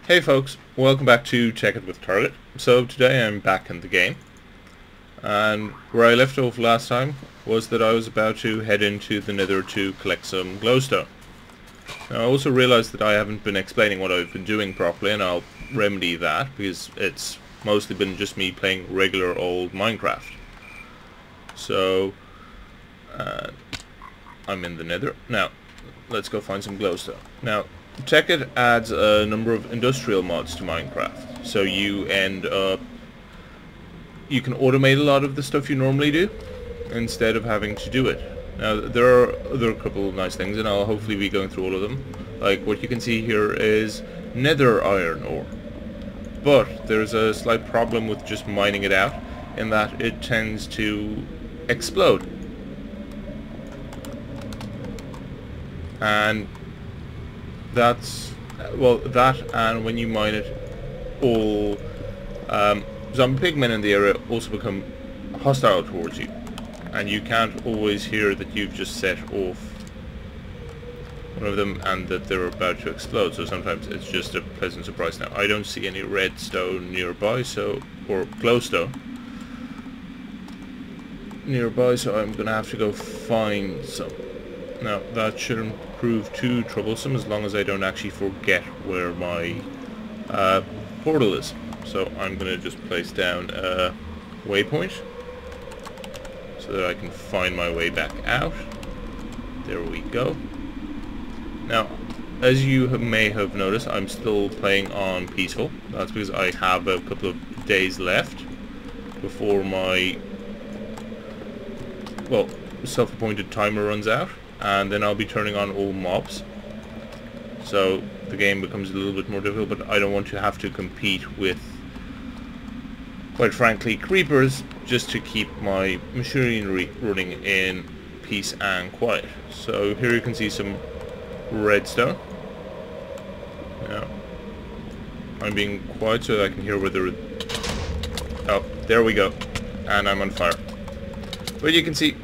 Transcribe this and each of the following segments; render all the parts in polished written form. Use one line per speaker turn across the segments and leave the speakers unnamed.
Hey folks, welcome back to Tekkit with Trget. So today I'm back in the game, and where I left off last time was that I was about to head into the Nether to collect some glowstone. Now I also realized that I haven't been explaining what I've been doing properly, and I'll remedy that because it's mostly been just me playing regular old Minecraft. So I'm in the Nether. Now let's go find some glowstone. Now Tekkit adds a number of industrial mods to Minecraft, so you can automate a lot of the stuff you normally do instead of having to do it. Now there are a couple of nice things, and I'll hopefully be going through all of them. Like what you can see here is Nether iron ore, but there's a slight problem with just mining it out in that it tends to explode, and that's, well, that and when you mine it, all zombie pigmen in the area also become hostile towards you, and you can't always hear that you've just set off one of them and that they're about to explode, so sometimes it's just a pleasant surprise. Now I don't see any redstone nearby, or glowstone nearby, so I'm gonna have to go find some. Now that shouldn't prove too troublesome as long as I don't actually forget where my portal is. So I'm going to just place down a waypoint so that I can find my way back out. There we go. Now, as you may have noticed, I'm still playing on peaceful. That's because I have a couple of days left before my, well, self-appointed timer runs out, and then I'll be turning on all mobs, so the game becomes a little bit more difficult, but I don't want to have to compete with, quite frankly, creepers just to keep my machinery running in peace and quiet. So here you can see some redstone. Now I'm being quiet so I can hear whether oh, there we go, and I'm on fire. But you can see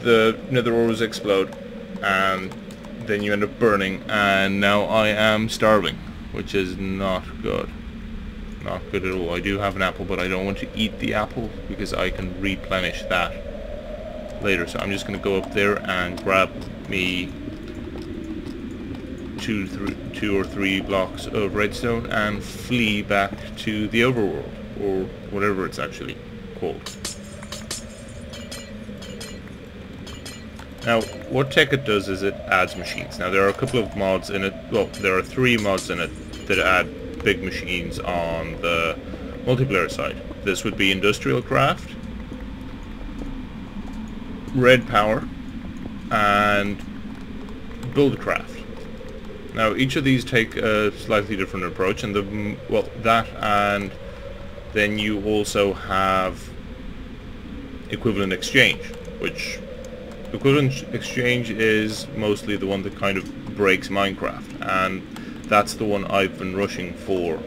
the nether ores explode, and then you end up burning, and now I am starving, which is not good. Not good at all. I do have an apple, but I don't want to eat the apple because I can replenish that later. So I'm just going to go up there and grab me two or three blocks of redstone and flee back to the overworld, or whatever it's actually called. Now, what Tekkit does is it adds machines. Now, there are a couple of mods in it. Well, there are 3 mods in it that add big machines on the multiplayer side. This would be Industrial Craft, Red Power, and Buildcraft. Now, each of these take a slightly different approach, and that, and then you also have Equivalent Exchange, which Equivalent Exchange is mostly the one that kind of breaks Minecraft, and that's the one I've been rushing for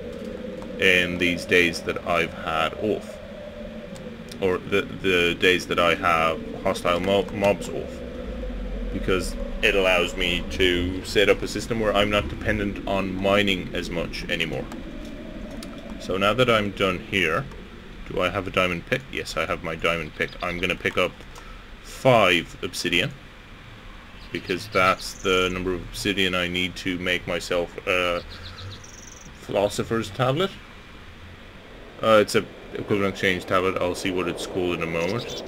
in these days that I've had off, or the days that I have hostile mobs off, because it allows me to set up a system where I'm not dependent on mining as much anymore. So now that I'm done here, do I have a diamond pick? Yes, I have my diamond pick. I'm going to pick up 5 obsidian, because that's the number of obsidian I need to make myself a philosopher's tablet. It's a equivalent exchange tablet. I'll see what it's called in a moment,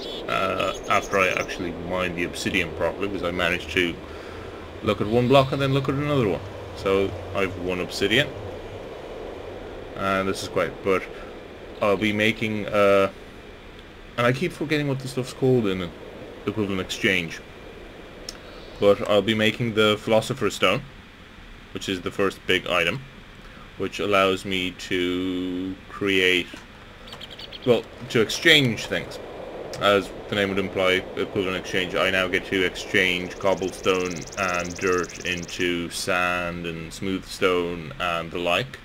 after I actually mine the obsidian properly, because I managed to look at one block and then look at another one. So I've 1 obsidian, and this is quite, but I'll be making and I keep forgetting what the stuff's called in Equivalent Exchange, but I'll be making the Philosopher's Stone, which is the first big item, which allows me to create, well, to exchange things. As the name would imply, Equivalent Exchange, I now get to exchange cobblestone and dirt into sand and smooth stone and the like,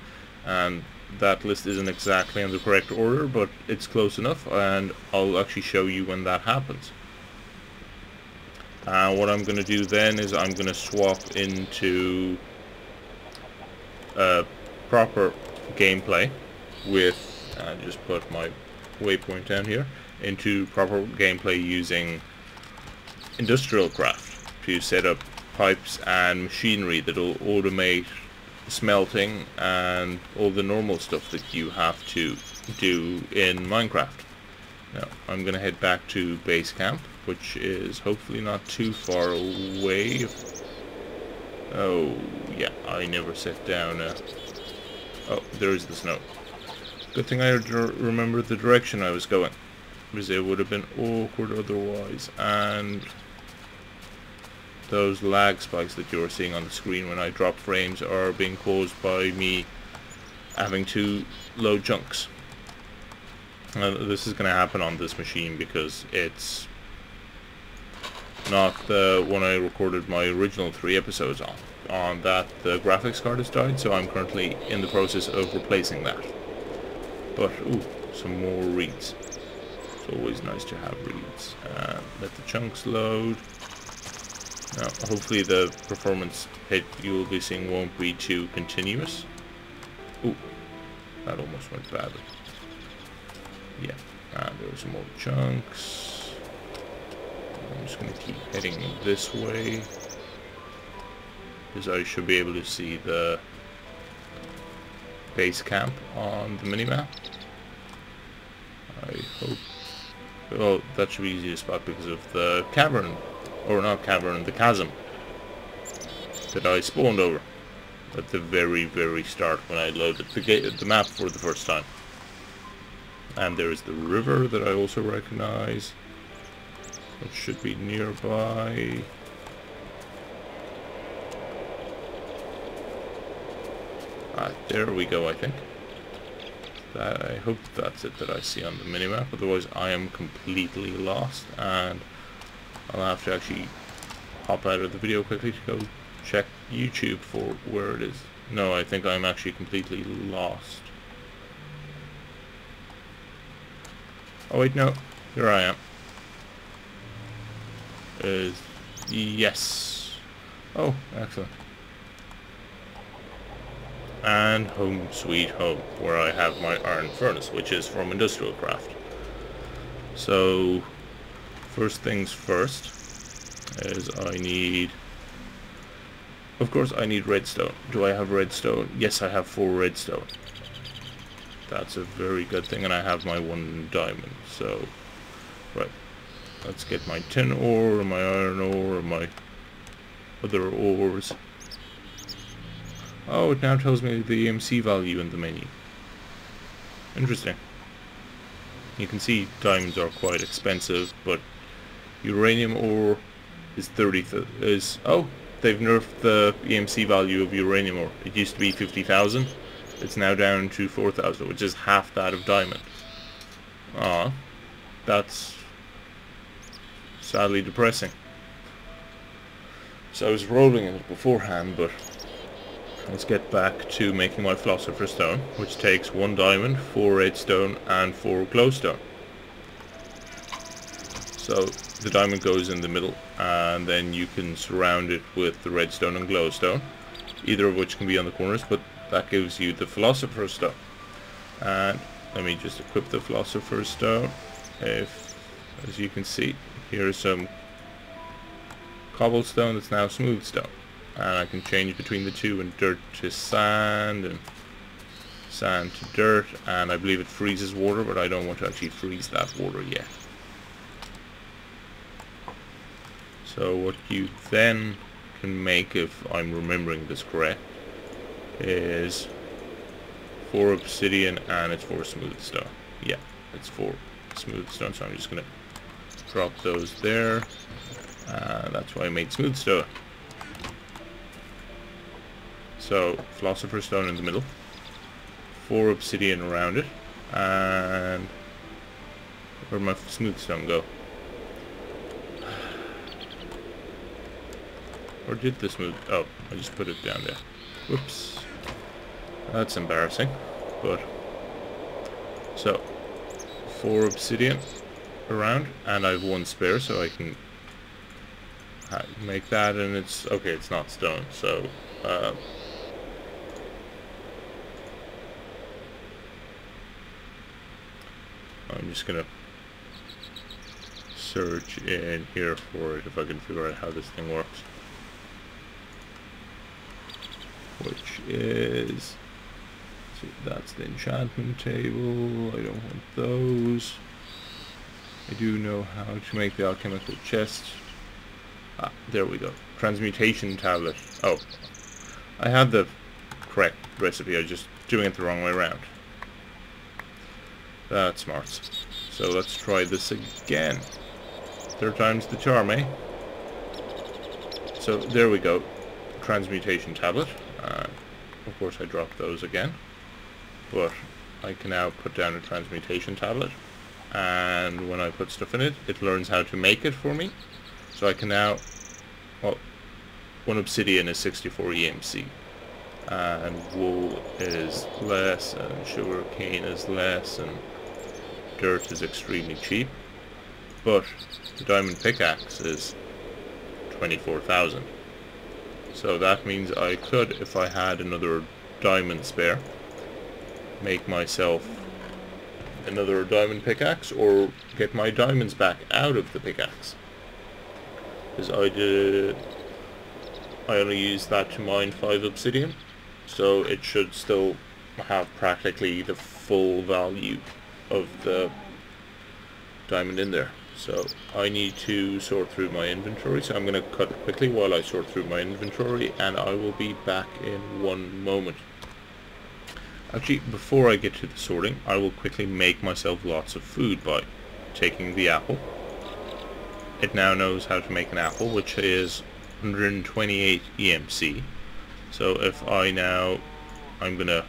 and that list isn't exactly in the correct order, but it's close enough, and I'll actually show you when that happens. What I'm going to do then is I'm going to swap into proper gameplay with, just put my waypoint down here, into proper gameplay using industrial craft to set up pipes and machinery that will automate smelting and all the normal stuff that you have to do in Minecraft. Now I'm gonna head back to base camp, which is hopefully not too far away. Oh yeah, I never set down oh, there's the snow. Good thing I remembered the direction I was going, because it would have been awkward otherwise. And those lag spikes that you're seeing on the screen when I drop frames are being caused by me having to load chunks. This is going to happen on this machine because it's not the one I recorded my original 3 episodes on. On that, the graphics card has died, so I'm currently in the process of replacing that. But, ooh, some more reeds. It's always nice to have reeds. Let the chunks load. Now, hopefully the performance hit you will be seeing won't be too continuous. Ooh, that almost went badly. Yeah, there are some more chunks. I'm just going to keep heading this way, because I should be able to see the base camp on the minimap. I hope. Well, that should be easy to spot because of the cavern, or not cavern, the chasm that I spawned over at the very, very start when I loaded the map for the first time. And there's the river that I also recognize, which should be nearby. There we go, I think. I hope that's it that I see on the minimap, otherwise I am completely lost, and I'll have to actually hop out of the video quickly to go check YouTube for where it is. No, I think I'm actually completely lost. Oh wait, no. Here I am. Yes. Oh, excellent. And home sweet home, where I have my iron furnace, which is from industrial craft. So, first things first is I need... Of course I need redstone. Do I have redstone? Yes, I have 4 redstone. That's a very good thing, and I have my 1 diamond, so... Right. Let's get my tin ore, my iron ore, my other ores. Oh, it now tells me the EMC value in the menu. Interesting. You can see diamonds are quite expensive, but uranium ore is oh, they've nerfed the EMC value of uranium ore. It used to be 50,000. It's now down to 4,000, which is half that of diamond. Ah, that's sadly depressing. So I was rolling in it beforehand, but let's get back to making my philosopher's stone, which takes 1 diamond, 4 redstone, and 4 glowstone. So the diamond goes in the middle, and then you can surround it with the redstone and glowstone, either of which can be on the corners, but that gives you the philosopher's stone. And let me just equip the philosopher's stone. As you can see, here's some cobblestone that's now smooth stone. And I can change between the two, and dirt to sand, and sand to dirt, and I believe it freezes water, but I don't want to actually freeze that water yet. So what you then can make, if I'm remembering this correct, is 4 obsidian and it's 4 smooth stone. Yeah, it's 4 smooth stone, so I'm just going to drop those there. That's why I made smooth stone. So, philosopher's stone in the middle, 4 obsidian around it, and where'd my smooth stone go? Or did the smooth... Oh, I just put it down there. Whoops. That's embarrassing, but... So, 4 obsidian around, and I have 1 spare, so I can make that, and it's... Okay, it's not stone, so... I'm just gonna search in here for it if I can figure out how this thing works. Which is, so that's the enchantment table. I don't want those. I do know how to make the alchemical chest. Ah, there we go. Transmutation tablet. Oh, I had the correct recipe. I was just doing it the wrong way around. That's smart. So let's try this again. Third time's the charm, eh? So there we go. Transmutation tablet. Of course I dropped those again. But I can now put down a transmutation tablet. And when I put stuff in it, it learns how to make it for me. So I can now... Well, one obsidian is 64 EMC. And wool is less, and sugar cane is less, and dirt is extremely cheap. But the diamond pickaxe is 24,000. So that means I could, if I had another diamond spare, make myself another diamond pickaxe, or get my diamonds back out of the pickaxe. Because I only used that to mine 5 obsidian, so it should still have practically the full value of the diamond in there. So I need to sort through my inventory, so I'm going to cut quickly while I sort through my inventory, and I will be back in 1 moment. Actually, before I get to the sorting, I will quickly make myself lots of food by taking the apple. It now knows how to make an apple, which is 128 EMC. So if I'm going to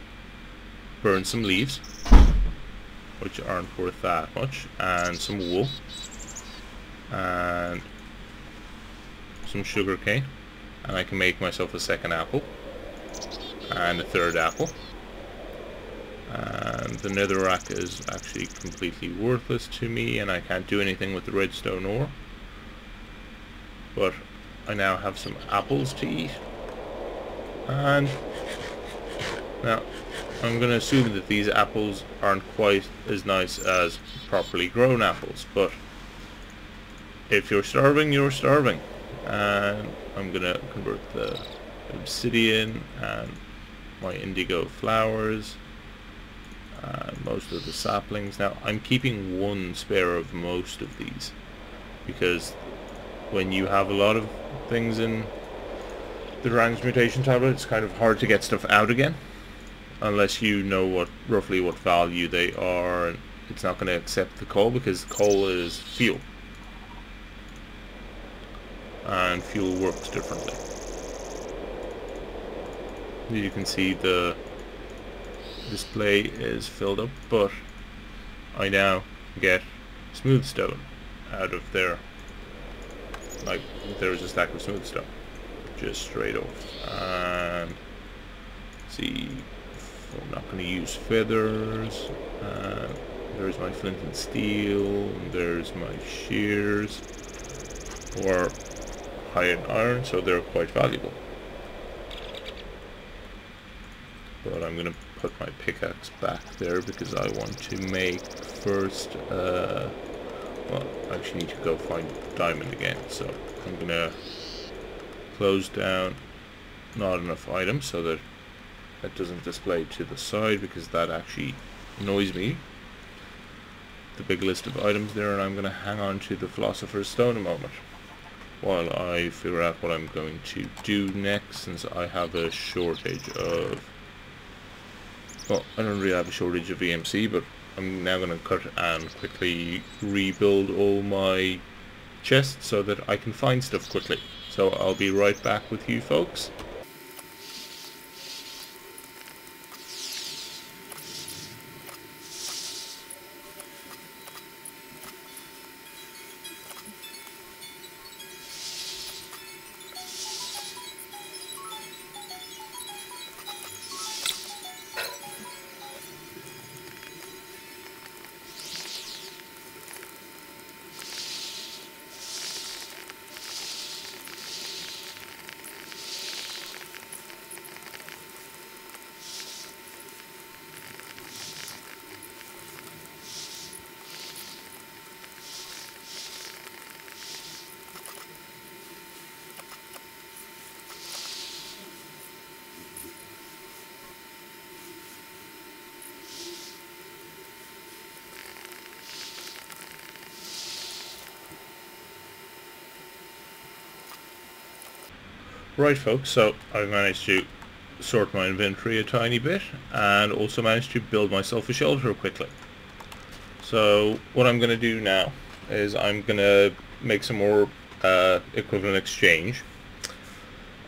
burn some leaves, which aren't worth that much, and some wool, and some sugar cane, and I can make myself a second apple, and a third apple. And the netherrack is actually completely worthless to me, and I can't do anything with the redstone ore. But I now have some apples to eat. And now I'm going to assume that these apples aren't quite as nice as properly grown apples, but if you're starving, you're starving. And I'm going to convert the obsidian and my indigo flowers and most of the saplings. Now I'm keeping 1 spare of most of these, because when you have a lot of things in the transmutation tablet, it's kind of hard to get stuff out again unless you know roughly what value they are, and it's not going to accept the coal because coal is fuel, and fuel works differently. You can see the display is filled up, but I now get smooth stone out of there. Like, there's a stack of smooth stone just straight off. And see, I'm not going to use feathers. There's my flint and steel, and there's my shears, or high-end iron, so they're quite valuable. But I'm going to put my pickaxe back there because I want to make first, well, I actually need to go find diamond again, so I'm going to close down not enough items so that it doesn't display to the side, because that actually annoys me, the big list of items there, and I'm going to hang on to the philosopher's stone a moment while I figure out what I'm going to do next, since I have a shortage of, well, I don't really have a shortage of EMC, but I'm now going to cut and quickly rebuild all my chests so that I can find stuff quickly. So I'll be right back with you folks. Right folks, so I've managed to sort my inventory a tiny bit and also managed to build myself a shelter quickly. So what I'm going to do now is I'm going to make some more equivalent exchange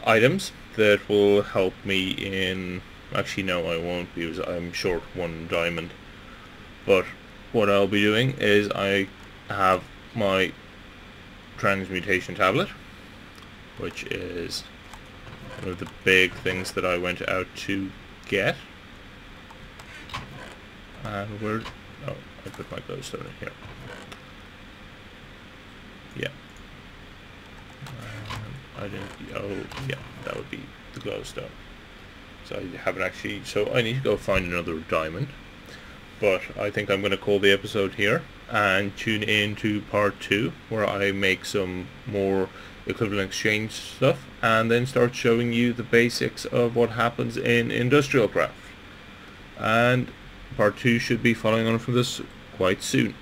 items that will help me in... Actually no, I won't, because I'm short 1 diamond. But what I'll be doing is I have my transmutation tablet, which is one of the big things that I went out to get. And where... oh, I put my glowstone in here. Yeah. I didn't... oh, yeah, that would be the glowstone. So I haven't actually... so I need to go find another diamond. But I think I'm going to call the episode here and tune in to part 2, where I make some more equivalent exchange stuff and then start showing you the basics of what happens in industrial craft. And part 2 should be following on from this quite soon.